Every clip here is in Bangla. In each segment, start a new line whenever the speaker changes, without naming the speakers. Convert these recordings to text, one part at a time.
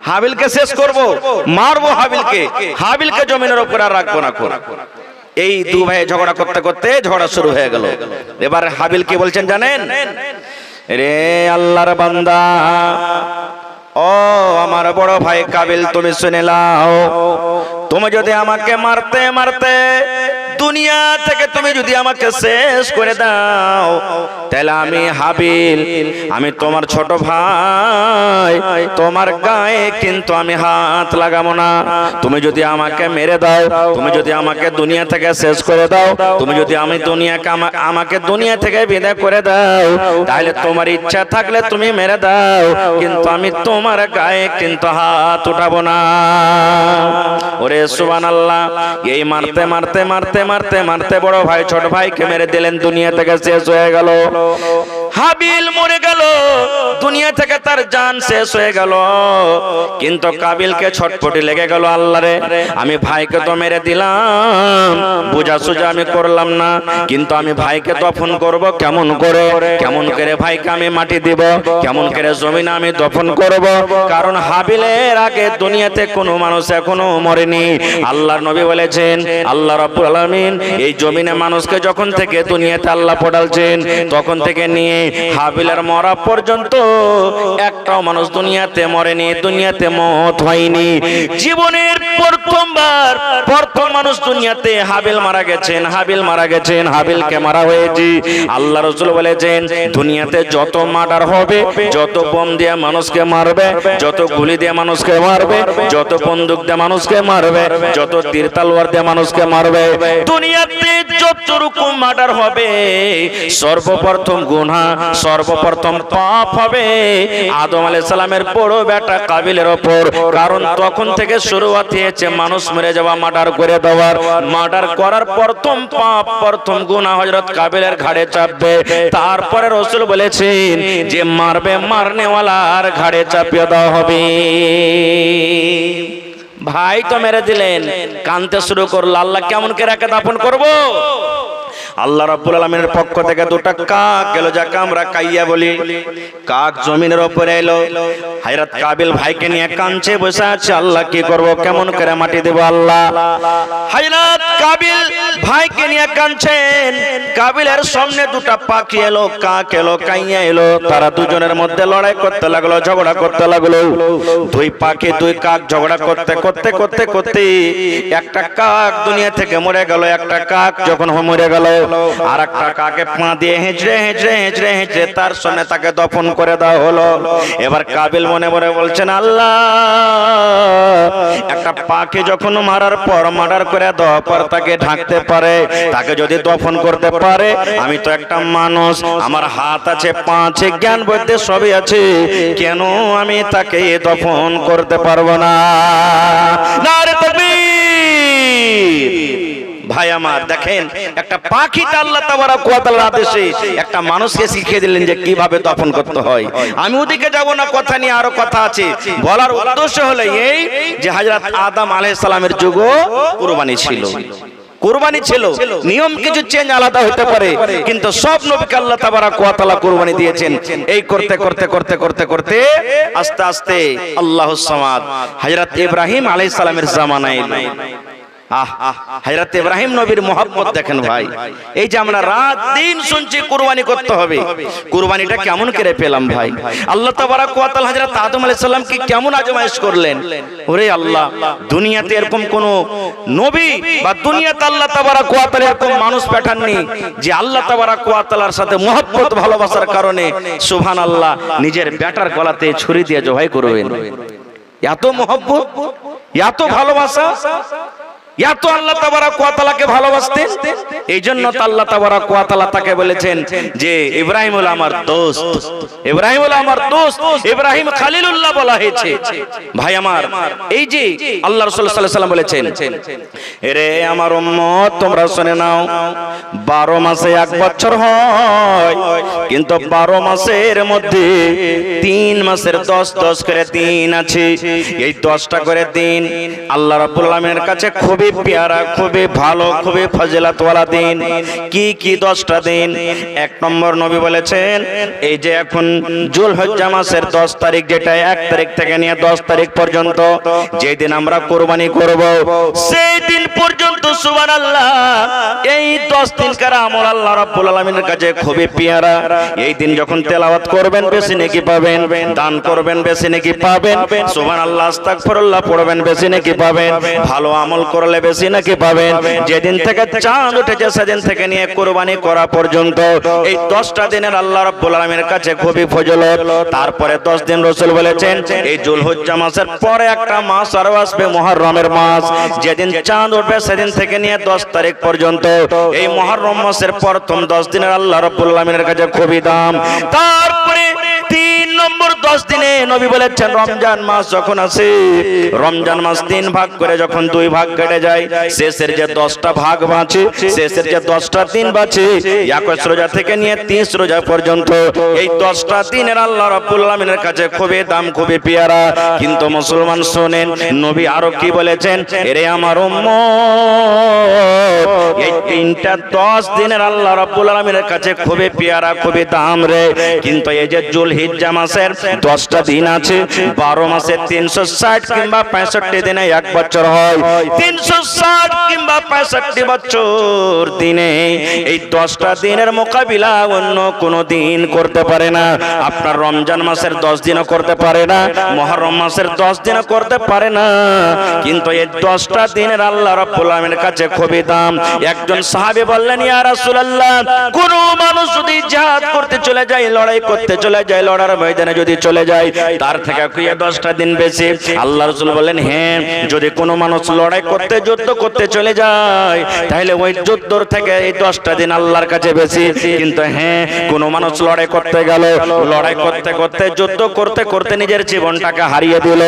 হাবিলকে শেষ করব, মারবো হাবিলকে জমিনের উপর আর রাখবো না। এই দু ভাই ঝগড়া করতে করতে ঝগড়া শুরু হয়ে গেল। এবার হাবিল কি বলছেন জানেন? রে আল্লাহর বান্দা, ও আমার বড় ভাই কাবিল, তুমি শুনে নাও, তুমি যদি আমাকে মারতে মারতে দুনিয়া থেকে তুমি যদি আমাকে শেষ করে দাও, তাহলে আমি হাবিল, আমি তোমার ছোট ভাই, তোমার গায়ে কিন্তু আমি হাত লাগাবো না। তুমি যদি আমাকে মেরে দাও, তুমি যদি আমাকে দুনিয়া থেকে শেষ করে দাও, তুমি যদি আমাকে দুনিয়া থেকে বিদায় করে দাও, তাহলে তোমার ইচ্ছা থাকলে তুমি মেরে দাও, কিন্তু আমি তোমার গায়ে কিন্তু হাত উঠাবো না। ওরে সুবহানাল্লাহ! এই মারতে মারতে মারতে মারতে মারতে বড় ভাই ছোট ভাইকে মেরে দিলেন, দুনিয়া থেকে শেষ হয়ে গেল। হাবিল মরে গেল, দুনিয়া থেকে তার জান শেষ হয়ে গেল। কিন্তু কাবিলকে ছটফটি লেগে গেল, আল্লাহ রে, আমি ভাইকে তো মেরে দিলাম, বুঝা সুঝা আমি করলাম না, কিন্তু আমি ভাইকে দফন করব কেমন করে? কেমন করে ভাইকে আমি মাটি দিব? কেমন করে জমিনে আমি দফন করব? কারণ হাবিলের আগে দুনিয়াতে কোনো মানুষ এখনো মরেনি। আল্লাহর নবী বলেছেন, আল্লাহ রাব্বুল আলামিন এই জমিনে মানুষকে যখন থেকে দুনিয়াতে আল্লাহ পাঠালছেন, তখন থেকে নিয়ে হাবিলের মরা পর্যন্ত একটাও মানুষ দুনিয়াতে মরেনি, দুনিয়াতে মওত হয়নি। জীবনের প্রথমবার প্রথম মানুষ দুনিয়াতে হাবিল মারা গেছেন, হাবিল মারা গেছেন, হাবিলকে মারা হয়েছে। আল্লাহ রাসূল বলেছেন, দুনিয়াতে যত মার্ডার হবে, যত বোম দিয়ে মানুষকে মারবে, যত গুলি দিয়ে মানুষকে মারবে, যত বন্দুক দিয়ে মানুষকে মারবে, যত তীর তলোয়ার দিয়ে মানুষকে মারবে, দুনিয়াতে যত রকম মার্ডার হবে, সর্বপ্রথম গুনাহ, সর্বপ্রথম পাপ হবে আদম আলাইহিস সালামের বড় বেটা কাবিলের উপর। কারণ তখন থেকে শুরুয়াত হয়েছে মানুষ মরে যাওয়া, মার্ডার করে দেওয়ার। মার্ডার করার প্রথম পাপ, প্রথম গুনাহ হযরত কাবিলের ঘাড়ে চাপবে। তারপরে রাসূল বলেছেন যে মারবে মারনেওয়ালার ঘাড়ে চাপিয়ে দেওয়া হবে। ভাই তো মেরে দিলেন, কানতে শুরু করলো, আল্লাহ কেমন করে একে দাফন করব? আল্লাহ রাব্বুল আলামিনের পক্ষ থেকে দুটো কাক এলো, যাকে আমরা কাইয়া বলি। কাক জমিনের উপরে এলো, হযরত কাবিল ভাইকে নিয়ে কাঁদছে, বসে আছে, আল্লাহ কি করব, কেমন করে মাটি দেব আল্লাহ? হযরত কাবিল ভাইকে নিয়ে কাঁদছেন। কাবিলের সামনে দুটো পাখি এলো, কাক এলো, কাইয়া এলো। তারা দুজনের মধ্যে লড়াই করতে লাগলো, ঝগড়া করতে লাগলো। দুই পাখি দুই কাক ঝগড়া করতে করতে করতে করতে একটা কাক দুনিয়া থেকে মরে গেল। একটা কাক যখন মরে গেল, আর একটা কাকে পা দিয়ে হেঁচড়ে হেঁচড়ে হেঁচড়ে হেঁচড়ে তার সামনে তাকে দফন করে দেওয়া হলো। এবার কাবিল মনে মনে বলছেন, আল্লাহ, একটা পাখি যখন মারার পর মার্ডার করে দেওয়ার পর তাকে ঢাকতে পারে, তাকে যদি দফন করতে পারে, আমি তো একটা মানুষ, আমার হাত আছে, পা আছে, জ্ঞান বুদ্ধি সবই আছে, কেন আমি তাকে দফন করতে পারবো না? নারে তাকবীর! ভাই আমার, দেখেন, একটা পাখিটা আল্লাহ তাবারক ওয়া তাআলার আদেশে একটা মানুষকে শিখিয়ে দিলেন যে কিভাবে দফন করতে হয়। আমি ওদিকে যাব না, কথা নিয়ে আরো কথা আছে। বলার উদ্দেশ্য হলো এই যে হযরত আদম আলাইহিস সালামের যুগও কুরবানি ছিল, কুরবানি ছিল। নিয়ম কিছু চেঞ্জ আলাদা হতে পারে, কিন্তু সব নবীকে আল্লাহ তাবারক ওয়া তাআলা কুরবানি দিয়েছেন। এই করতে করতে করতে করতে করতে আস্তে আস্তে আল্লাহুস সামাদ হযরত ইব্রাহিম আলাইহিস সালামের জামানায় এলো। হযরত ইব্রাহিম নবীর মহব্বত দেখেন ভাই। এই যে আমরা রাত দিন শুনছি কুরবানি করতে হবে, কুরবানিটা কেমন করে পেলাম ভাই? আল্লাহ তাবারক ওয়া তাআলা হযরত আদম আলাইহিস সালাম কি কেমন আজমাইশ করলেন? ওরে আল্লাহ, দুনিয়াতে এরকম কোন নবী বা দুনিয়াতে আল্লাহ তাবারক ওয়া তাআলা এরকম মানুষ পাঠাননি যে আল্লাহ তাবারক ওয়া তাআলার সাথে মহব্বত ভালোবাসার কারণে সুবহানাল্লাহ নিজের বেটার গলাতে ছুরি দিয়ে জবাই করবেন। এত মহব্বত, এত ভালোবাসা, এত আল্লাহ তাবারক ওয়া তাআলাকে ভালোবাসতেন। এইজন্য তো আল্লাহ তাবারক ওয়া তাআলা তাকে বলেছেন যে ইব্রাহিম হলো আমার দোস্ত, ইব্রাহিম হলো আমার দোস্ত, ইব্রাহিম খলিলুল্লাহ বলা হয়েছে। ভাই আমার, এই যে আল্লাহ রাসূল সাল্লাল্লাহু আলাইহি ওয়াসাল্লাম বলেছেন, এরে আমার উম্মত, তোমরা শুনে নাও, 12 মাসে 1 বছর হয়, কিন্তু 12 মাসের মধ্যে 3 মাসের 10 করে দিন আছে। এই 10টা করে দিন আল্লাহ রাব্বুল আলামিনের কাছে খুবই খুবই পেয়ারা, খুবই ভালো, খুবই ফজিলতওয়ালা দিন। কি কি 10টা দিন? 1 নম্বর নবী বলেছেন, এই যে এখন যুলহজ্জা মাসের 10 তারিখ, যেটা 1 তারিখ থেকে নিয়ে 10 তারিখ পর্যন্ত যে দিন আমরা কুরবানি করব, সেই দিন পর্যন্ত সুবহানাল্লাহ এই 10 দিনকার আমল আল্লাহ রাব্বুল আলামিনের কাছে খুবই পেয়ারা। এই দিন যখন তেলাওয়াত করবেন বেশি নেকি পাবেন, দান করবেন বেশি নেকি পাবেন, সুবহানাল্লাহ আস্তাগফিরুল্লাহ পড়বেন বেশি নেকি পাবেন, ভালো আমল করলে বেশি নেকি পাবেন। যেদিন থেকে চাঁদ উঠেছে সেদিন থেকে নিয়ে কুরবানি করা পর্যন্ত এই 10টা দিনের আল্লাহ রাব্বুল আলামিনের কাছে খুবই ফজিলত। তারপরে 10 দিন রাসূল বলেছেন, এই যুলহজ্জা মাসের পরে একটা মাস আরো আসবে, মুহররমের মাস। যেদিন চাঁদ উঠবে সেদিন থেকে নিয়ে 10 তারিখ পর্যন্ত এই মুহররম মাসের প্রথম 10 দিনের আল্লাহ রাব্বুল আলামিনের কাছে খুবই দাম। তারপরে 3 নম্বর 10 দিনে নবী বলেছেন, রমজান মাস যখন আসে, রমজান মাস 3 ভাগ করে যখন 2 ভাগ কেটে যায়, শেষের যে 10টা ভাগ বাঁচে, শেষের যে 10টা দিন বাঁচে, 21 রোজা থেকে নিয়ে 30 রোজা পর্যন্ত এই 10টা দিনের আল্লাহ রাব্বুল আলামিনের কাছে খুবই দাম, খুবই পেয়ারা। কিন্তু মুসলমান শুনেন, নবী আরো কি বলেছেন, এরে আমার উম্মত, এই 3টা 10 দিনের আল্লাহ রাব্বুল আলামিনের কাছে খুবই পেয়ারা, খুবই দাম রে। কিন্তু এই যে যুলহিজ্জা মাসের 10টা দিন আছে, 12 মাসে 360 কিংবা 65 দিনে 1 বছর হয়, 360 কিংবা 65 বছর দিনে এই 10টা দিনের মোকাবিলা অন্য কোনো দিন করতে পারে না। আপনার রমজান মাসের 10 দিনও করতে পারে না, মুহররম মাসের 10 দিনও করতে পারে না। কিন্তু এই 10টা দিনের আল্লাহ রাব্বুল আলামিনের কাছে খুবই দাম। একজন সাহাবী বললেন, ইয়া রাসূলুল্লাহ, কোন মানুষ যদি জিহাদ করতে চলে যায়, লড়াই করতে চলে যায়, লড়ার ময়দানে যদি চলে যায়, তার থেকে কি 10টা দিন বেশি? আল্লাহ রাসূল বলেন, হ্যাঁ, যদি কোনো মানুষ লড়াই করতে, যুদ্ধ করতে চলে যায়, তাহলে ওই যুদ্ধর থেকে এই 10টা দিন আল্লাহর কাছে বেশি। কিন্তু হ্যাঁ, কোনো মানুষ লড়াই করতে গেল, লড়াই করতে করতে, যুদ্ধ করতে করতে নিজের জীবনটাকে হারিয়ে দিল,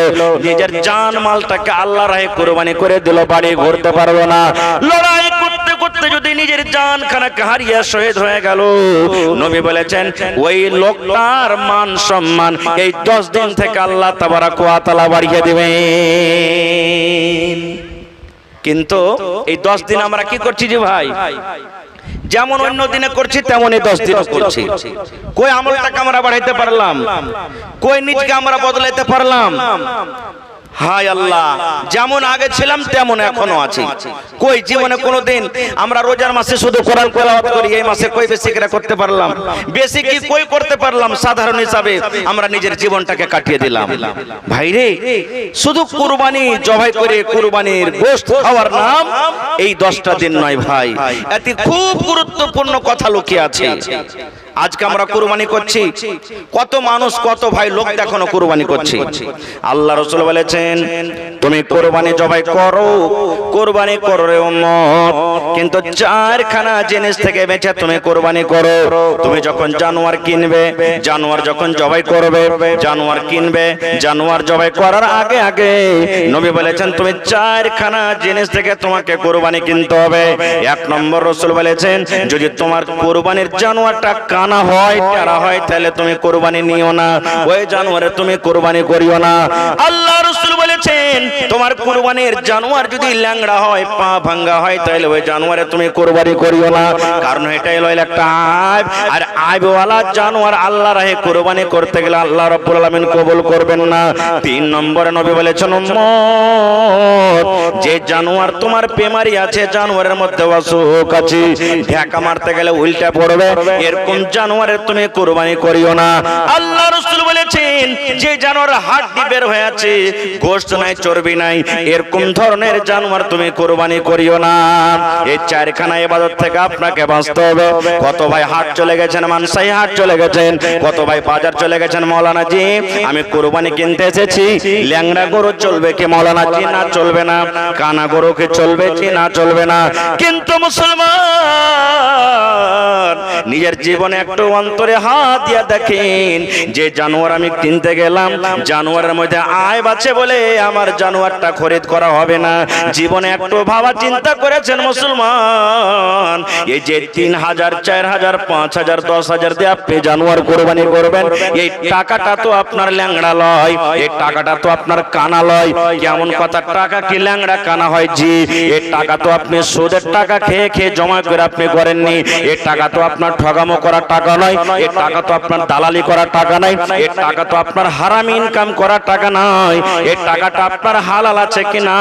নিজের জান মালটাকে আল্লাহর রাহে কুরবানি করে দিল, বাড়ি ঘুরতে পারলো না। লড়াই করতে করতে যদি নিজের জান খানাকে হারিয়ে শহীদ হয়ে গেল, নবী বলেছেন ওই লোকটার মান সম্মান এই 10 দিন থেকে আল্লাহ তাবারাক ওয়া তাআলা বাড়িয়ে দিবেন। কিন্তু এই 10 দিন আমরা কি করছি যে ভাই, যেমন অন্য দিনে করছি তেমনই 10 দিনও করছি। কই আমলটাকে আমরা বাড়াইতে পারলাম? কই নিজকে আমরা বদলাইতে পারলাম? হায় আল্লাহ, যেমন আগে ছিলাম তেমন এখনো আছি। কই জীবনে কোনোদিন আমরা রোজার মাসে শুধু কোরআন তেলাওয়াত করি, এই মাসে কই বেশি করে করতে পারলাম? বেশি কি কই করতে পারলাম? সাধারণ হিসাবে আমরা নিজের জীবনটাকে কাটিয়ে দিলাম। ভাইরে, শুধু কুরবানি জবাই করে কুরবানির গোশত খাওয়ার নাম এই 10টা দিন নয় ভাই, এতে খুব গুরুত্বপূর্ণ কথা লুকিয়ে আছে। আজকে আমরা কুরবানি করছি, কত মানুষ, কত ভাই লোক এখনো কুরবানি করছে। আল্লাহ রাসূল বলেছেন, তুমি কুরবানি জবাই করো, কুরবানি করো রে উম্মত, কিন্তু 4খানা জিনিস থেকে বেঁচে তুমি কুরবানি করো। তুমি যখন জানোয়ার কিনবে, জানোয়ার যখন জবাই করবে, জানোয়ার কিনবে, জানোয়ার জবাই করার আগে আগে নবী বলেছেন তুমি 4খানা জিনিস থেকে তোমাকে কুরবানি কিনতে হবে। 1 নম্বর রাসূল বলেছেন, যদি তোমার কুরবানির জানোয়ারটা কানা হয়, টেরা হয়, তাহলে তুমি কুরবানি নিও না, ওই জানোয়ারে তুমি কুরবানি করিও না। আল্লাহ রাসূল বলেছেন, তোমার কুরবানির জানোয়ার যদি ল্যাংড়া হয়, পা ভাঙা হয়, তাহলে ওই জানোয়ারে তুমি কুরবানি করিও না, কারণ এটাই হলো একটা আইব। আর আইবওয়ালা জানোয়ার আল্লাহর রাহে কুরবানি করতে গেলে আল্লাহ রাব্বুল আলামিন কবুল করবেন না। 3 নম্বরে নবী বলেছেন, উম্মত, যে জানোয়ার তোমার বেমারি আছে, জানোয়ারের মধ্যে অসুখ আছে, ঢাকা মারতে গেলে উল্টা পড়বে, এরকম জানোয়ারের তুমি কুরবানি করিও না। আল্লাহ রাসূল বলেছেন, যে জানোয়ার হাড় বের হয়ে আছে, গোশত নাই, চর্বি নাই, এরকম ধরনের জানোয়ার তুমি কুরবানি করিও না। এই 4খানা ইবাদত থেকে আপনাকে বাঁচতে হবে। কত ভাই হাট চলে গেছেন, মানসাই হাট চলে গেছেন, কত ভাই বাজার চলে গেছেন, মাওলানা জি আমি কুরবানি কিনতে এসেছি, ল্যাংড়া গরু চলবে কি মাওলানা জি? না, চলবে না। কানা গরু কি চলবে কি? না, চলবে না। কিন্তু মুসলমান নিজের জীবনে একটু অন্তরে হাত দিয়া দেখেন, যে জানোয়ার আমি কিনতে গেলাম, জানোয়ারের মধ্যে আইব আছে বলে আমার জানোয়ারটা খরিদ করা হবে না। জীবনে একটু ভাবা চিন্তা করেছেন মুসলমান, এই যে 3000 4000 5000 10,000 দিয়ে আপনি জানোয়ার কোরবানি করবেন, এই টাকাটা তো আপনার ল্যাংড়া লয়, এই টাকাটা তো আপনার কানা লয়। কেমন কথা, টাকা কি ল্যাংড়া কানা হয়? জি। এই টাকা তো আপনি সুদের টাকা খেয়ে খেয়ে জমা করে আপনি করেননি। এই টাকা তো আপনার ঠগামো করা টাকা নয়, এই টাকা তো আপনার দালালি করা টাকা নয়, এই টাকা তো আপনার হারাম ইনকাম করা টাকা নয়। এই টাকাটা আপনার হালাল আছে কিনা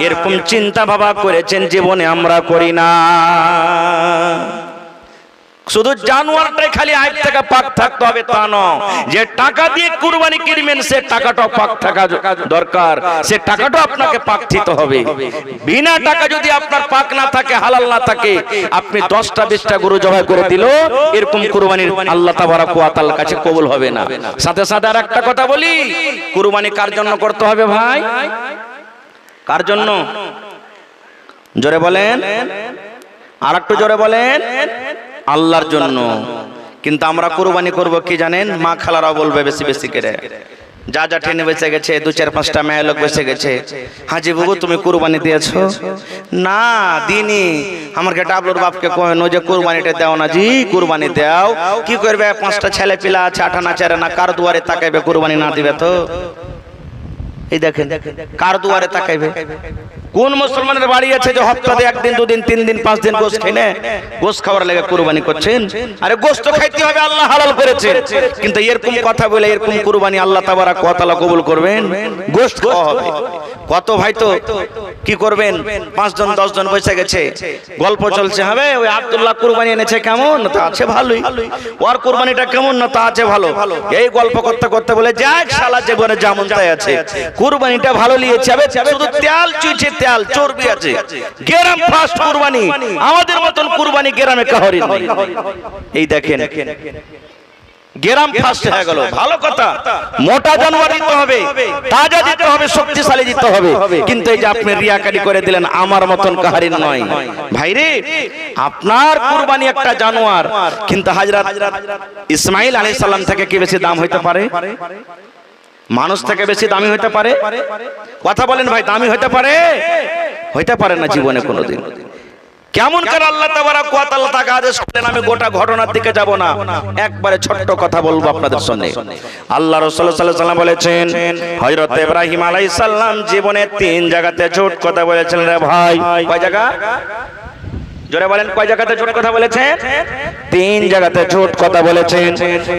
এরকম চিন্তা ভাবা করেছেন? জীবনে আমরা করি না। শুধু জানোয়ারটাই খালি আইব থেকে পাক থাকতে হবে তা নয়, যে টাকা দিয়ে কুরবানি কিনবেন সে টাকাটাও পাক থাকা দরকার, সে টাকাটাও আপনাকে পাক দিতে হবে। বিনা টাকা যদি আপনার পাক না থাকে, হালাল না থাকে, আপনি 10টা 20টা গরু জবাই করে দিল, এরকম কুরবানির আল্লাহ তাবারক ওয়া তাআলার কাছে কবুল হবে না। সাথে সাথে আর একটা কথা বলি, কুরবানি কার জন্য করতে হবে ভাই? কার জন্য? জোরে বলেন, আর একটু জোরে বলেন। আল্লাহর জন্য। কিন্তু আমরা কুরবানি করব কি জানেন? মা খালারাও বলবে বেশি বেশি করে, যা যা টেনে বেঁচে গেছে, 2-4-5টা মেয়ে লোক বেঁচে গেছে, হাজি বাবু তুমি কুরবানি দিয়েছো? না দিনি। আমাকে ডাবলুর বাপকে কহেন যে কুরবানিটা দাও না। জি কুরবানি দাও। কি করবে? 5টা ছেলে পিলা আছে, আঠানা চারে না, কার দুয়ারে তাকাইবে? কুরবানি না দিবে তো? এই দেখেন, কার দুয়ারে তাকাইবে? কোন মুসলমানের বাড়ি আছে যে হপ্তাহে 1 দিন 2 দিন 3 দিন 5 দিন গোশত খেয়ে গোশত খাওয়ার লেগে কুরবানি করছেন? আরে গোশত তো খাইতে হবে, আল্লাহ হালাল করেছে। কিন্তু এরকম কথা বলে এরকম কুরবানি আল্লাহ তাবারক ওয়া তাআলা কবুল করবেন? গোশত খাওয়া হবে। কত ভাই তো কি করবেন, 5 জন 10 জন বসে গেছে, গল্প চলছে, হবে ওই আব্দুল্লাহ কুরবানি এনেছে, কেমন? তা আছে ভালোই। ওর কুরবানিটা কেমন? না তা আছে ভালো। এই গল্প করতে করতে বলে যাক শালা জীবনে যেমন তাই আছে, কুরবানিটা ভালো লিয়েছে, হবে শুধু তেল চুইছে, তেল চর্বি আছে। গ্রাম ফার্স্ট কুরবানি, আমাদের মতন কুরবানি গ্রামে কাহরি নেই। এই দেখেন গ্রাম ফার্স্ট হয়ে গেল, ভালো কথা। মোটা জানোয়ার দিতে হবে, তাজা দিতে হবে, শক্তিশালী দিতে হবে। কিন্তু এই যে আপনি রিয়াকারি করে দিলেন, আমার মতন কাহারিন নয় ভাইরে। আপনার কুরবানি একটা জানোয়ার, কিন্তু হযরত ইসমাঈল আলাইহিস সালাম থেকে কি বেশি দাম হইতে পারে? মানুষ থেকে বেশি দামি হইতে পারে? কথা বলেন ভাই, দামি হইতে পারে? হইতে পারে না জীবনে কোনোদিন। কেমন করে আল্লাহ তাবারক ওয়া তাআলা তাকে আদেশ করলেন? আমি গোটা ঘটনার দিকে যাব না, একবারে ছোট্ট কথা বলবো আপনাদের সামনে। আল্লাহ রাসূল সাল্লাল্লাহু আলাইহি ওয়াসাল্লাম বলেছেন, হযরত ইব্রাহিম আলাইহিস সালাম জীবনে 3 জায়গাতে ঝুট কথা বলেছিলেন রে ভাই। কয় জায়গা? জোরে বলেন, কয় জায়গাতে ঝুট কথা বলেছেন? 3 জায়গাতে ঝুট কথা বলেছেন।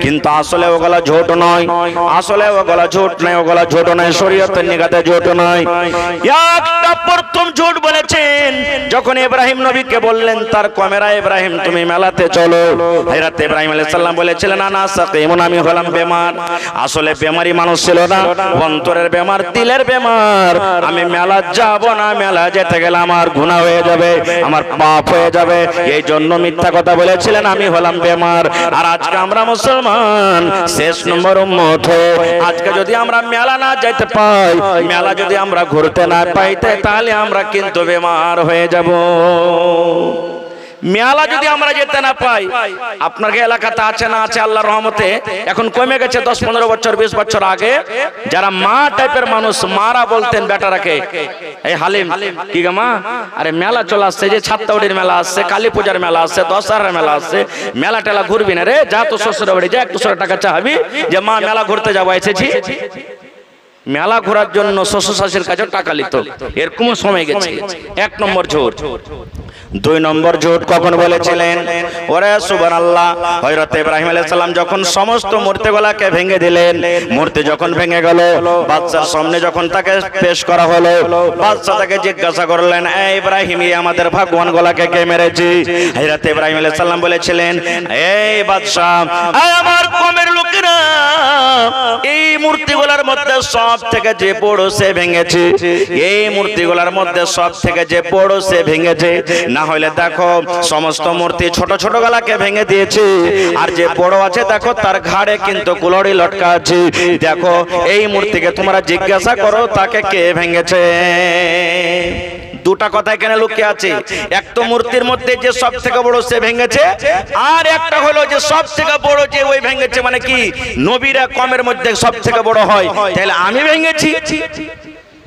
কিন্তু আসলে ওগুলা ঝুট নয়, আসলে ওগুলা ঝুট নয়, ওগুলা ঝুট নয়, শরীয়তের নিগাতে ঝুট নয়। একটা প্রথম ঝুট বলেছেন যখন ইব্রাহিম নবীকে বললেন তার কমেরা, ইব্রাহিম তুমি মেলাতে চলো। হযরত ইব্রাহিম আলাইহিস সালাম বলেছিলেন আনা সাকিমুন, আমি হলাম বেমার। আসলে বেমারি মানুষ ছিল না, অন্তরের বেমার, দিলের বেমার। আমি মেলা যাব না, মেলা যেতে গেলে আমার গুনাহ হয়ে যাবে, আমার পাপ হয়ে যাবে, এই জন্য মিথ্যা কথা বলেছিলেন আমি হলাম বেমার। আর আজকে আমরা মুসলমান শেষ নম্বর উম্মত হয়ে আজকে যদি আমরা মেলা না যেতে পাই, মেলা যদি আমরা ঘুরতে না পাইতে, তাহলে আমরা কিন্তু বেমার হয়ে যাব। মেলা যদি আমরা যেতে না পাই, আপনার এলাকাতে আছে না আছে আল্লাহর রহমতে, এখন কমে গেছে 10-15 বছর 20 বছর আগে যারা মা টাইপের মানুষ, মারা বলতেন বেটারাকে, এই হালিম কি গো মা, আরে মেলা চলে আসছে, যে ছাত্তাউড়ির মেলা আসছে, কালী পূজার মেলা আসছে, দশহরার মেলা আসছে, মেলা টেলা ঘুরবি না রে, যা তো শ্বশুর বাড়ি যা, 100 টাকা চাহাবি যে মা মেলা ঘুরতে যাবো এসেছি। মেলা ঘোরার জন্য শ্বশুর শাশুড়ির কাছে টাকা নিত, এরকম সময় গেছে। 1 নম্বর ঝুট। 2 নম্বর ঝুট কখন বলেছিলেন? ওরে সুবহানাল্লাহ, হযরত ইব্রাহিম আলাইহিস সালাম যখন সমস্ত মূর্তিগুলোকে ভেঙে দিলেন, মূর্তি যখন ভেঙে গেল, বাদশার সামনে যখন তাকে পেশ করা হলো, বাদশা তাকে জিজ্ঞাসা করলেন, এই ইব্রাহিম, এই আমাদের ভগবানগুলোকে কে মেরেছে? হযরত ইব্রাহিম আলাইহিস সালাম বলেছিলেন, এই বাদশা, এই আমার কওমের লোকেরা, এই মূর্তিগুলোর মধ্যে সব থেকে যে বড় সে ভেঙেছে, এই মূর্তিগুলোর মধ্যে সব থেকে যে বড় সে ভেঙেছে। না হলে দেখো সমস্ত মূর্তি ছোট ছোট গলাকে ভেঙে দিয়েছে, আর যে বড় আছে দেখো তার ঘাড়ে কিন্তু কুলড়ি লটকা আছে। দেখো এই মূর্তিকে তোমরা জিজ্ঞাসা করো তাকে কে ভেঙেছে। দুটা কথা এখানে লুকিয়ে আছে। এক তো মূর্তির মধ্যে যে সব থেকে বড় সে ভেঙেছে, আর একটা হলো যে সব থেকে বড় যে ওই ভেঙেছে, মানে কি নবীরা কমের মধ্যে সব থেকে বড় হয়, তাহলে আমি ভেঙেছি।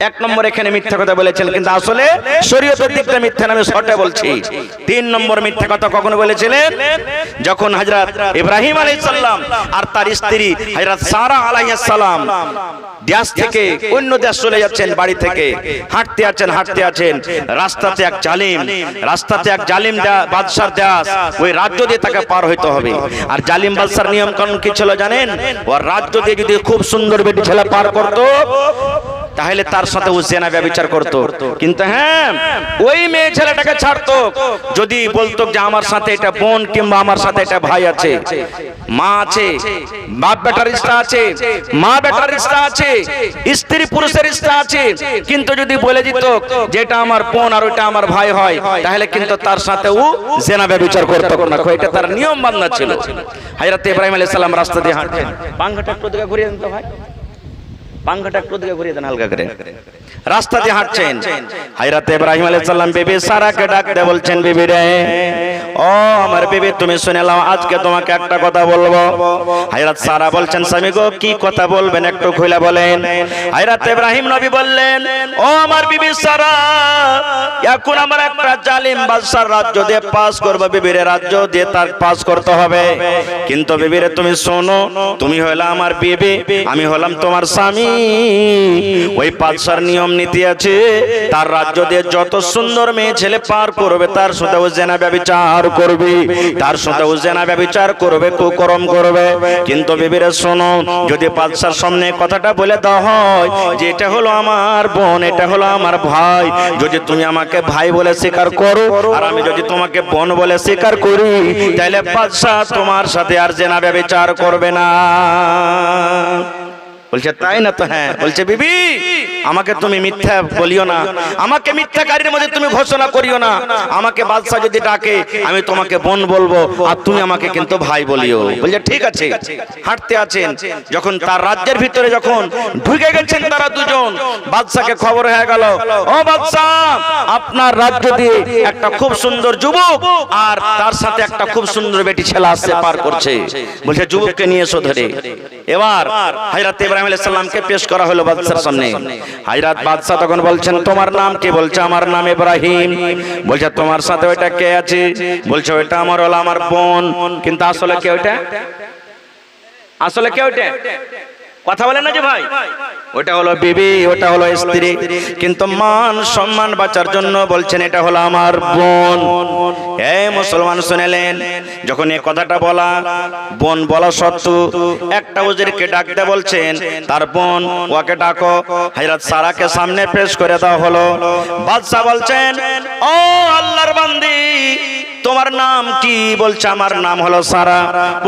এক নম্বর এখানে মিথ্যা কথা বলেছেন, কিন্তু আসলে শরীয়তের দিকটা মিথ্যা নামে শর্টে বলছি। 3 নম্বর মিথ্যা কথা কখন বলেছিলেন? যখন হযরত ইব্রাহিম আলাইহিস সালাম আর তার স্ত্রী হযরত সারা আলাইহিস সালাম দেশ থেকে অন্য দেশ চলে যাচ্ছেন, বাড়ি থেকে হাঁটতে আছেন, রাস্তাতে এক জালিম বাদশার দেশ, ওই রাজ্য দিয়ে তাকে পার হইতে হবে। আর জালিম বাদশার নিয়ম কানুন কি ছিল জানেন? ওর রাজ্য দিয়ে যদি খুব সুন্দর বেটি ছেলে পার করতো তাহলে তার সাথে ও জেনা ব্যভিচার করত। কিন্তু হ্যাঁ, ওই মেয়ে ছেলেটাকে ছাড়তো যদি বলতো যে আমার সাথে এটা বোন কিংবা আমার সাথে এটা ভাই আছে, মা আছে, বাপ বেটার রিশতা আছে, মা বেটার রিশতা আছে, স্ত্রী পুরুষের রিশতা আছে, কিন্তু যদি বলে দিত যে এটা আমার বোন আর ওটা আমার ভাই হয়, তাহলে কিন্তু তার সাথে ও জেনা ব্যভিচার করতো না। এটা তার নিয়ম বান্ধা ছিল। হযরত ইব্রাহিম আলাইহিস সালাম রাস্তা দিয়ে হাঁটছেন, পাংখাটা একটু দিকে ঘুরিয়ে দেন তো ভাই, পাংখাটা একটু দিকে ঘুরিয়ে দেন হালকা করে। রাস্তা দিয়ে হাঁটছেন, হযরত ইব্রাহিম আলাইহিস সালাম বিবি সারাকে ডাক দিয়ে বলছেন, বিবি রে, ও আমার বিবি, তুমি শুনে নাও, আজকে তোমাকে একটা কথা বলবো। হযরত সারা বলছেন, স্বামী গো, কি কথা বলবেন একটু খুলে বলেন। হযরত ইব্রাহিম নবী বললেন, ও আমার বিবি সারা, এখন আমার একটা জালিম বাদশার রাজ্য দিয়ে পাস করব, বিবিরে রাজ্য দিয়ে তার পাস করতে হবে। কিন্তু বিবিরে তুমি শোনো, তুমি হলো আমার বিবি, আমি হলাম তোমার স্বামী। ওই বাদশার নিয়ম নীতি আছে, তার রাজ্য দিয়ে যত সুন্দর মেয়ে ছেলে পার করবে তার সাথে ও জেনা ব্যভিচার করবে, তার সাথে ও জেনা ব্যভিচার করবে, কুকর্ম করবে। কিন্তু বিবিরে শোনো, যদি বাদশার সামনে কথাটা বলে দেওয়া হয় যে এটা হলো আমার বোন, এটা হলো আমার ভাই, যদি তুমি আমাকে ভাই বলে স্বীকার করো আর আমি যদি তোমাকে বোন বলে স্বীকার করি, তাহলে বাদশা তোমার সাথে আর জেনা ব্যভিচার করবে না। বলছে তাই না? তো হ্যাঁ। বলছে বিবি, আমাকে তুমি মিথ্যা বলিও না, আমাকে মিথ্যাকারীর মধ্যে তুমি ঘোষণা করিও না। আমাকে বাদশা যদি ডাকে আমি তোমাকে বোন বলবো আর তুমি আমাকে কিন্তু ভাই বলিও। বলছে ঠিক আছে। হাঁটতে আছেন, যখন তার রাজ্যের ভিতরে যখন ঢুকে গেছেন তারা দুজন, বাদশাকে খবর হয়ে গেল, ও বাদশা, আপনার রাজ্য দিয়ে একটা খুব সুন্দর যুবক আর তার সাথে একটা খুব সুন্দর বেটি ছেলে আসছে, পার করছে। বলছে যুবককে নিয়ে এসো ধরে। এবার হযরত ইব্রাহিম আলাইহিস সালামকে পেশ করা হলো বাদশার সামনে। হযরত বাদশা তখন বলছেন, তোমার নাম কি? বলছে আমার নাম ইব্রাহিম। বলছে তোমার সাথে ওইটা কে আছে? বলছে ওইটা আমার হলো আমার বোন। কিন্তু আসলে কে ওইটা? আসলে কে ওইটা? কথা বলেন না যে ভাই, ওটা হলো বিবি, ওটা হলো স্ত্রী। কিন্তু মান সম্মান বাঁচার জন্য বলছেন এটা হলো আমার বোন। এই মুসলমান শুনেলেন, যখন এই কথাটা বলা, বোন বলা সত্ত্বেও একটা উজিরকে ডাকতে বলছেন, তার বোন, ওকে ডাকো। হযরত সারাকে সামনে পেশ করে দেওয়া হলো। বাদশা বলছেন, ও আল্লাহর বান্দি, তোমার নাম কি? বলছে আমার নাম হলো সারা।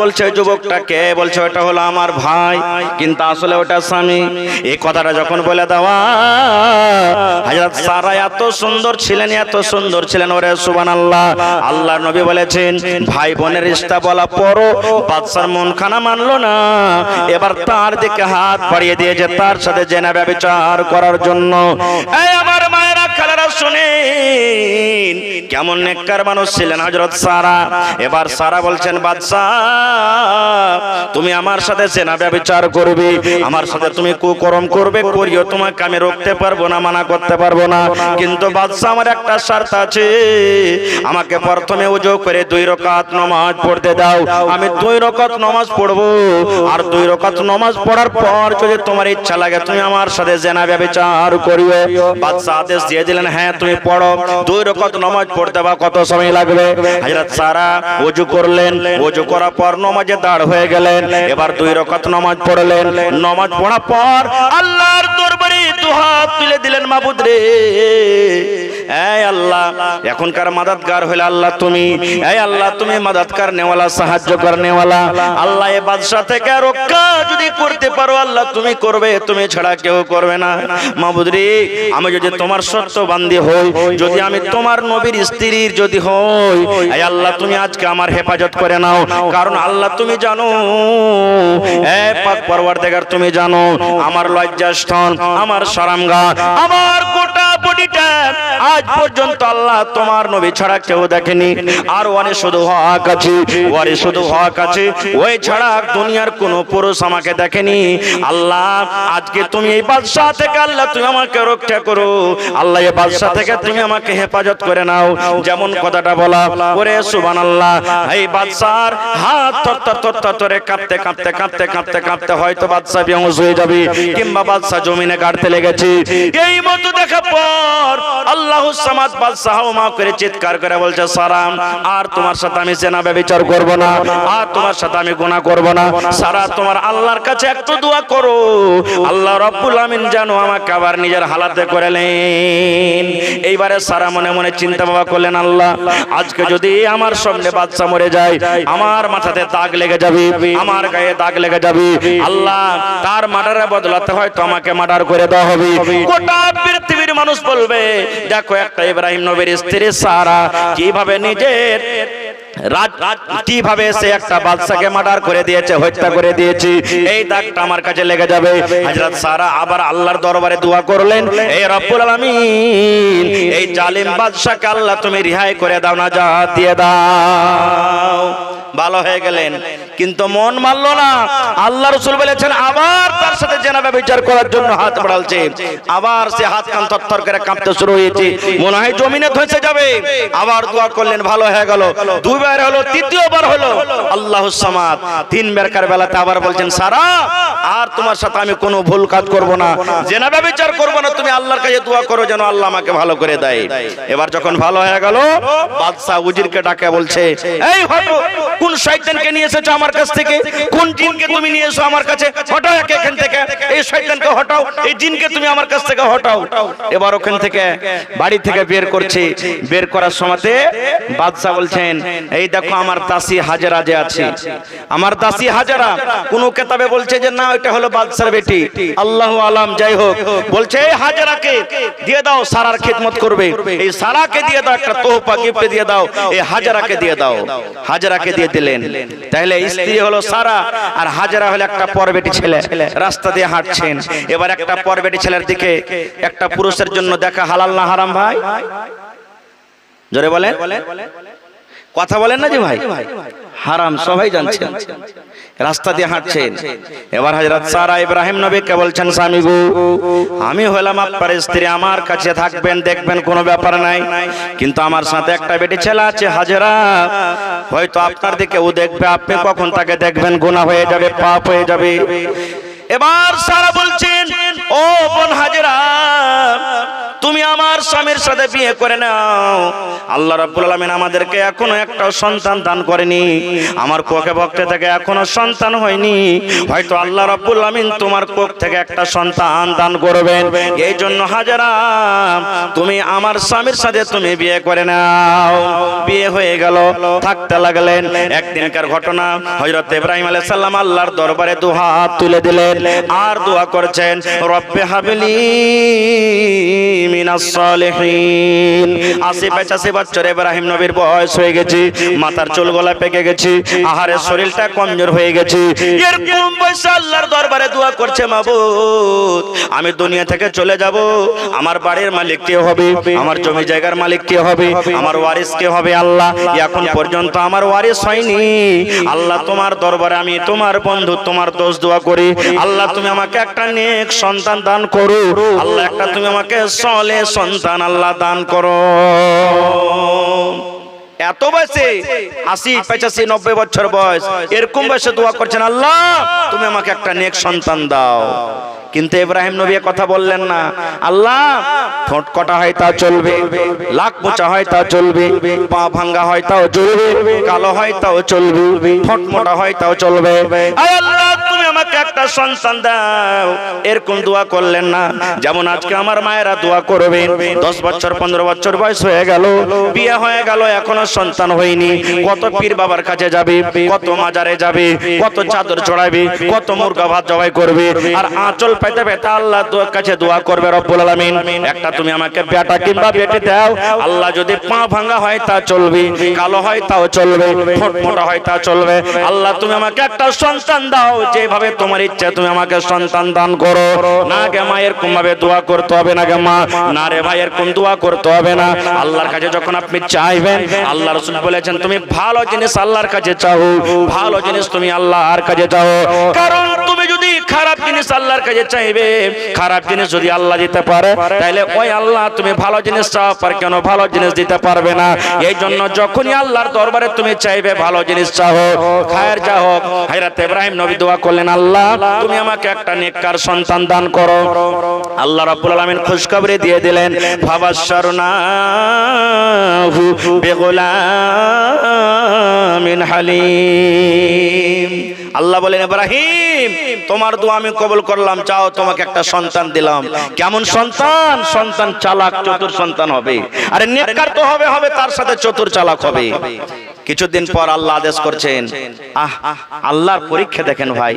বলছে যুবকটা কে? বলছে ওটা হলো আমার ভাই, কিন্তু আসলে ওটা স্বামী। এই কথাটা যখন বলে দেওয়া, হযরত সারা এত সুন্দর ছিলেন, এত সুন্দর ছিলেন, ওরে সুবহানাল্লাহ। আল্লাহর নবী বলেছেন, ভাই বোনের রিশতা বলা পরও বাদশার মন খানা মানলো না। এবার তার দিকে হাত বাড়িয়ে দিয়েছে তার সাথে জেনা ব্যভিচার করার জন্য। এই আমার মায়েরা, খালারা শুনেন, কেমন নেককার মানুষ ছিলেন হযরত সারা। এবার সারা বলছেন, বাদশা, তুমি আমার সাথে জেনা ব্যভিচার করবে, আমার সাথে তুমি কুকর্ম করবে, করিও, তোমাকে আমি রোকতে পারবো না, মানা করতে পারবো না। কিন্তু বাদশা, আমার একটা শর্ত আছে, আমাকে প্রথমে ওযু করে 2 রাকাত নামাজ পড়তে দাও। আমি 2 রাকাত নামাজ পড়বো, আর 2 রাকাত নামাজ পড়ার পর যদি তোমার ইচ্ছা লাগে তুমি আমার সাথে জেনা ব্যভিচার করিও। বাদশা আদেশ দিয়ে দিলেন, হ্যাঁ তুমি পড়ো। 2 রাকাত নামাজ পড়তে বা কত সময় লাগবে? হযরত সারা ওযু করলেন, ওযু করার পর নামাজে দাঁড় হয়ে গেলেন। এবার 2 রাকাত নামাজ পড়লেন। নামাজ পড়ার পর আল্লাহর দরবারে দুহাত তুলে দিলেন, মাবুদ রে, এই আল্লাহ, এখনকার মাদতগার হইল আল্লাহ তুমি। এই আল্লাহ, তুমি মাদতকার নেওয়ালা, সাহায্য করনেওয়ালা। আল্লাহ, এই বাদশা থেকে রক্ষা যদি করতে পারো আল্লাহ তুমি করবে, তুমি ছাড়া কেউ করবে না। মাবুদ রে, আমি যদি তোমার সত্য বান্দি হই, যদি আমি তোমার নবীর স্ত্রীর যদি হই, এই আল্লাহ তুমি আজকে আমার হেফাজত করে নাও। কারণ আল্লাহ তুমি জানো, এ পাক পরওয়ারদিগার তুমি জানো, আমার লজ্জাস্থান, আমার শরমগাহ, আমার গোটা বডিটা আজ পর্যন্ত আল্লাহ তোমার নবী ছাড়া কেউ দেখেনি। আর ওরে শুধু হক আছে, ওরে শুধু হক আছে, ওই ছাড়া দুনিয়ার কোনো পুরুষ আমাকে দেখেনি। আল্লাহ আজকে তুমি এই বাদশা থেকে আল্লাহ তুমি আমাকে রক্ষা করো, আল্লাহ এই বাদশা থেকে তুমি আমাকে হেফাজত করে নাও। যেমন কথাটা বলা, ওরে সুবহানাল্লাহ, এই বাদশার হাত থরথর কাঁপতে কাঁপতে কাঁপতে কাঁপতে কাঁপতে হয়তো বাদশা বেহুঁশ হয়ে যাবে, কিংবা বাদশা জমিনে গাড়তে লেগেছে। এই মতো দেখার পর আল্লাহুস সামাদ বাদশা হাওমা করে চিৎকার করে বলছে, সালাম, আর তোমার সাথে আমি জেনা ব্যভিচার করব না, আর তোমার সাথে আমি গুনাহ করব না। সারা তোমার আল্লাহর কাছে একটু দোয়া করো, আল্লাহ রাব্বুল আমিন যেন আমাকে আবার নিজের হালাতে করে নেন। এইবারে সারা মনে মনে চিন্তা ভাবনা করলেন, আল্লাহ আজকে যদি আমার সামনে বাদশা মরে যায়, আমার মাথাতে দাগ লেগে যাবে, আমার গায়ে দাগ লেগে যাবে, আল্লাহ তার মার্ডারের বদলাতে হয়তো আমাকে মার্ডার করে দেওয়া হবে। গোটা পৃথিবীর মানুষ বলবে, দেখো একটা ইব্রাহিম নবীর স্ত্রী সারা কিভাবে নিজের কিভাবে সে একটা বাদশাকে মার্ডার করে দিয়েছে, হত্যা করে দিয়েছে, এই দাগটা আমার কাছে লেগে যাবে। হযরত সারা আবার আল্লাহর দরবারে দোয়া করলেন, হে রব্বুল আলামিন, এই জালিম বাদশাকে আল্লাহ তুমি রিহাই করে দাও, না যা দিয়ে দাও। ভালো হয়ে গেলেন, কিন্তু মন মানলো না। আল্লাহ রাসূল বলেছেন আবার তার সাথে জেনা ব্যভিচার করার জন্য হাত বাড়ালছে। আবার সে হাত কান থরথর করে কাঁপতে শুরু হয়েছে, মনে হয় জমিনে ধসে যাবে। আবার দোয়া করলেন, ভালো হয়ে গেল। দুইবার হলো, তৃতীয়বার হলো। আল্লাহুস সামাদ তিনবারকার বেলাতে আবার বলছেন, সারা আর তোমার সাথে আমি কোনো ভুল কাজ করব না, জেনা ব্যভিচার করব না, তুমি আল্লাহর কাছে দোয়া করো যেন আল্লাহ আমাকে ভালো করে দেয়। এবার যখন ভালো হয়ে গেল, বাদশা উজিরকে ডাকে বলছে, এই হটো, কোন শয়তানকে নিয়ে এসেছো আমার কাছ থেকে, কোন জিনকে তুমি নিয়ে এসো আমার কাছে, হটাও একে এখান থেকে, এই শয়তানকে হটাও, এই জিনকে তুমি আমার কাছ থেকে হটাও। এবার ওখান থেকে বাড়ি থেকে বের করছে। বের করার সময়তে বাদশা বলছেন, এই দেখো আমার দাসী হাজেরা যে আছে, আমার দাসী হাজেরা। কোন কিতাবে বলছে যে না, ওটা হলো বাদশার বেটি, আল্লাহু আলাম। যাই হোক, বলছে এই হাজেরাকে দিয়ে দাও, সারার খিদমত করবে, এই সারাকে দিয়ে দাও, একটা তোহফা গিফট দিয়ে দাও, এই হাজেরাকে দিয়ে দাও। হাজেরাকে দিয়ে দিলেন। তাহলে স্ত্রী হলো সারা, আর হাজেরা হলো একটা পরবেটি ছেলে। রাস্তা দিয়ে হাঁটছেন, এবার একটা পরবেটি ছেলের দিকে একটা পুরুষের জন্য দেখা হালাল না হারাম ভাই? জোরে বলেন, কথা বলেন না যে ভাই, হারাম সবাই জানছেন। রাস্তা দিয়ে হাঁটছেন, এবার হযরত সারা ইব্রাহিম নবীকে বলছেন, স্বামী গো, আমি হলাম আপনার স্ত্রী, আমার কাছে থাকবেন, দেখবেন, কোনো ব্যাপার নাই, কিন্তু আমার সাথে একটা বেটি ছেলে আছে হাজেরা, হয়তো আপনার দিকে ও দেখবে, আপনি কখন তাকে দেখবেন, গুনাহ হয়ে যাবে, পাপ হয়ে যাবে। এবার সারা বলছেন, ও বোন হাজেরা, তুমি আমার স্বামীর সাথে বিয়ে করে নাও। আল্লাহ রাব্বুল আলামিন আমাদেরকে এখনো একটা সন্তান দান করেনি, আমার কোখে ভক্তে থেকে এখনো সন্তান হয়নি, হয়তো আল্লাহ রাব্বুল আলামিন তোমার কোখ থেকে একটা সন্তান দান করবেন। এই জন্য হাজেরা, তুমি আমার স্বামীর সাথে তুমি বিয়ে করে নাও। বিয়ে হয়ে গেল, থাকতে লাগলেন। একদিনকার ঘটনা, হযরত ইব্রাহিম আলাইহিস সালাম আল্লাহর দরবারে দুহাত তুলে দিলেন, আর দোয়া করছেন, রব্বে হাবলি মিনাস সালিহিন। ৮০-৮৫ বছর ইব্রাহিম নবীর বয়স হয়ে গেছে, মাথার চুল গলা পেকে গেছে, আহারে শরীরটা কমজোর হয়ে গেছে। এরকম বয়সে আল্লাহর দরবারে দোয়া করছে, মাবুদ আমি দুনিয়া থেকে চলে যাব, আমার বাড়ির মালিক কে হবে, আমার জমি জায়গার মালিক কে হবে, আমার ওয়ারিস কে হবে? আল্লাহ এখন পর্যন্ত আমার ওয়ারিস হয়নি। আল্লাহ তোমার দরবারে আমি তোমার বন্ধু, তোমার দোস্ত দোয়া করি, আল্লাহ তুমি আমাকে একটা নেক সন্তান দান করো, আল্লাহ একটা তুমি আমাকে সলে সন্তান আল্লাহ দান করো। এত বয়সে ৮০-৮৫-৯০ বছর বয়স, এরকম বয়সে দোয়া করছেন, আল্লাহ তুমি আমাকে একটা নেক সন্তান দাও। কিন্তু ইব্রাহিম নবী কথা বললেন না, আল্লাহ ঠোঁট কটা হয় তা চলবে, লাক মোচা হয় তা চলবে, পা ভাঙ্গা হয় তাও চলবে, কালো হয় তাও চলবে, ঠোঁট মোটা হয় তাও চলবে, আল্লাহ তুমি আমাকে একটা সন্তান দাও। এরকম দোয়া করলেন না। যেমন আজকে আমার মায়েরা দোয়া করবেন, 10 বছর 15 বছর বয়স হয়ে গেল, বিয়ে হয়ে গেল, এখনো সন্তান হয়নি, কত পীর বাবার কাছে যাবে, কত মাজারে যাবে, কত চাদর চড়াবে, কত মুরগা ভাত জবাই করবে, আর আঁচল পেতে পেতে আল্লাহ কাছে দোয়া করবে, রব্বুল আলামিন একটা তুমি আমাকে বেটা কিংবা বেটি দাও। আল্লাহ যদি পা ভাঙা হয় তা চলবে, কালো হয় তাও চলবে, ঠোঁট মোটা হয় তা চলবে, আল্লাহ তুমি আমাকে একটা সন্তান দাও। যেভাবে এইভাবে তোমার ইচ্ছা তুমি আমাকে সন্তান দান করো। না গে মা এরকম ভাবে দোয়া করতে হবে না গে মা, না রে ভাই এরকম দোয়া করতে হবে না। আল্লাহর কাছে যখন আপনি চাইবেন, আল্লাহ রাসূল বলেছেন তুমি ভালো জিনিস আল্লাহর কাছে চাও, ভালো জিনিস তুমি আল্লাহর কাছে চাও। কারণ তুমি যদি খারাপ জিনিস আল্লাহর কাছে চাইবে, খারাপ জিনিস যদি আল্লাহ দিতে পারে, তাহলে ওই আল্লাহ তুমি ভালো জিনিস চাও পার কেন ভালো জিনিস দিতে পারবে না। এই জন্য যখনই আল্লাহর দরবারে তুমি চাইবে ভালো জিনিস চাও, খায়ের চাও। হযরত ইব্রাহিম নবী দোয়া করলেন, আল্লাহ তুমি আমাকে একটা নেককার সন্তান দান করো। আল্লাহ রাব্বুল আলামিন খুশখবরি দিয়ে দিলেন, ফাবাশশারনাহু বিগুলামিন হালিম। আল্লাহ বলেন, ইব্রাহিম তোমার দোয়া আমি কবুল করলাম, চাও তোমাকে একটা সন্তান দিলাম। কেমন সন্তান? সন্তান চালাক চতুর সন্তান হবে। আরে নেককার তো হবে, হবে তার সাথে চতুর চালাক হবে। কিছুদিন পর আল্লাহ আদেশ করছেন, আল্লাহর পরীক্ষা দেখেন ভাই।